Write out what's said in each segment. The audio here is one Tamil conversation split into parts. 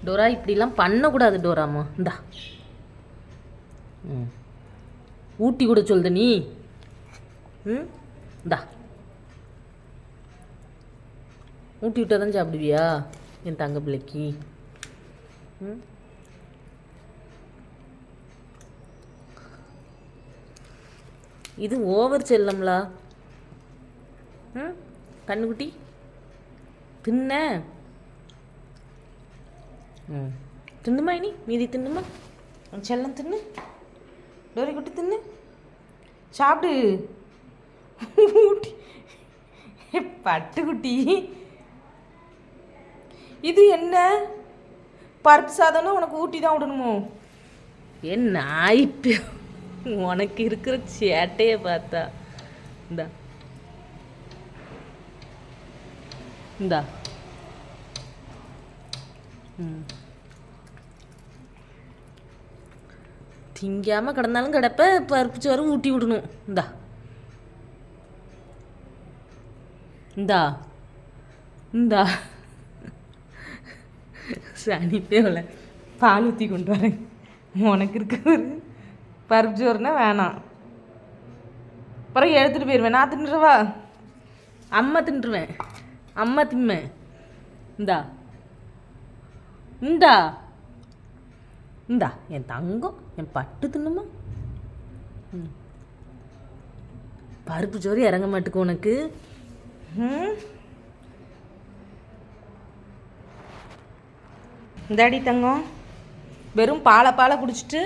டோரா இப்படிலாம் பண்ணக்கூடாது டோராமா. இந்தா ஊட்டி கூட சொல்லுத நீ. இந்தா ஊட்டி விட்டால் தான் சாப்பிடுவியா என் தங்க பிள்ளைக்கு? இது ஓவர் செல்லம்லா. கண்ணுக்குட்டி தின்ன தின்னுமா இனி மீதி தின்னுமா? செல்லம் தின்னு. டோரி குட்டி தின்னு சாப்பிடு. ஊட்டி பட்டுக்குட்டி. இது என்ன பருப்பு சாதம்னா உனக்கு ஊட்டி தான் விடணுமோ? என்ன ஆயிட்டு உனக்கு இருக்கிற சேட்டையை பார்த்தா. இந்தா இந்தா திங்காமல் கிடந்தாலும் கிடப்ப பருப்பு சோறு ஊட்டி விடணும். இந்தா இந்தா இந்தா சனிப்பேவில் பால் ஊற்றி கொண்டு வரேன். உனக்கு இருக்கிற பருப்பு சோறுனா வேணாம். அப்புறம் எடுத்துகிட்டு போயிடுவேன். நான் தின்னுருவா? அம்மா தின்றுவேன். அம்மா திம்மேன். இந்தா இந்தா இந்தா என் தங்கம் என் பட்டு தின்னுமா? பருப்பு சோறு இறங்க மாட்டுக்கு உனக்கு. இந்தாடி தங்கம், வெறும் பாலை குடிச்சிட்டு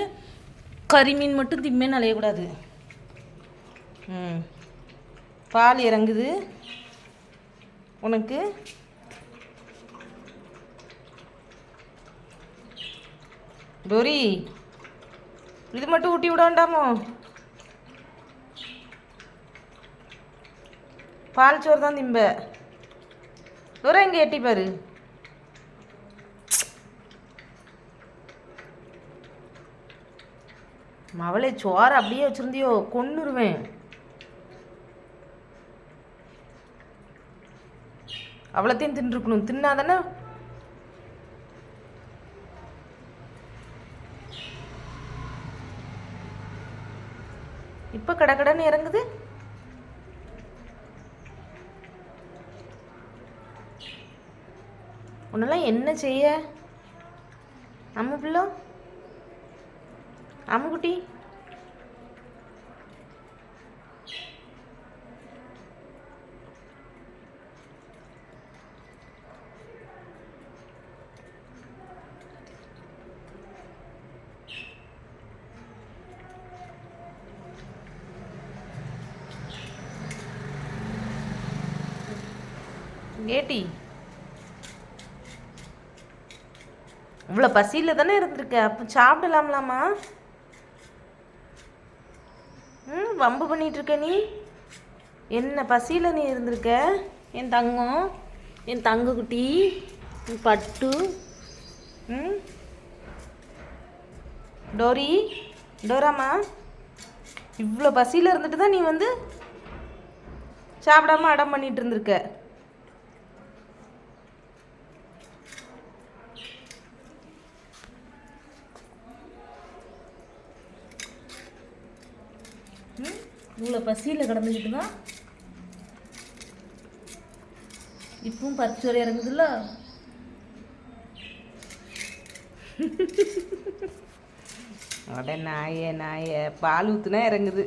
கறிமீன் மட்டும் திம்மேன்னு அலையக்கூடாது. பால் இறங்குது உனக்கு. டோரி இது மட்டும் ஊட்டி விட வேண்டாமோ? பால் சோறு தான் திம்ப. டோரா இங்கே எட்டி பாரு. மவளே சோறு அப்படியே வச்சிருந்தியோ கொன்னுருவேன். அவ்வளோத்தையும் தின்றுக்கணும். தின்னாதானே இப்போ கடன்னு இறங்குது. உன்னெல்லாம் என்ன செய்ய அம்மு பிள்ளை? அம்முக்குட்டி ஏட்டி இவ்வளோ பசியில் தானே இருந்திருக்க, அப்போ சாப்பிடலாம்லாமா? வம்பு பண்ணிட்டு இருக்க நீ. என்ன பசியில் நீ இருந்திருக்க என் தங்கம், என் தங்க குட்டி, என் பட்டு. டோரி டோராமா, இவ்வளோ பசியில் இருந்துட்டு தான் நீ வந்து சாப்பிடாம அடம் பண்ணிட்டு இருந்திருக்க. இவ்வளோ பசியில் கிடந்துக்கிட்டு தான் இப்பவும் பருப்பு சோறு இறங்குதுல்ல. உடனே நாயே பால் ஊற்றுனா இறங்குது.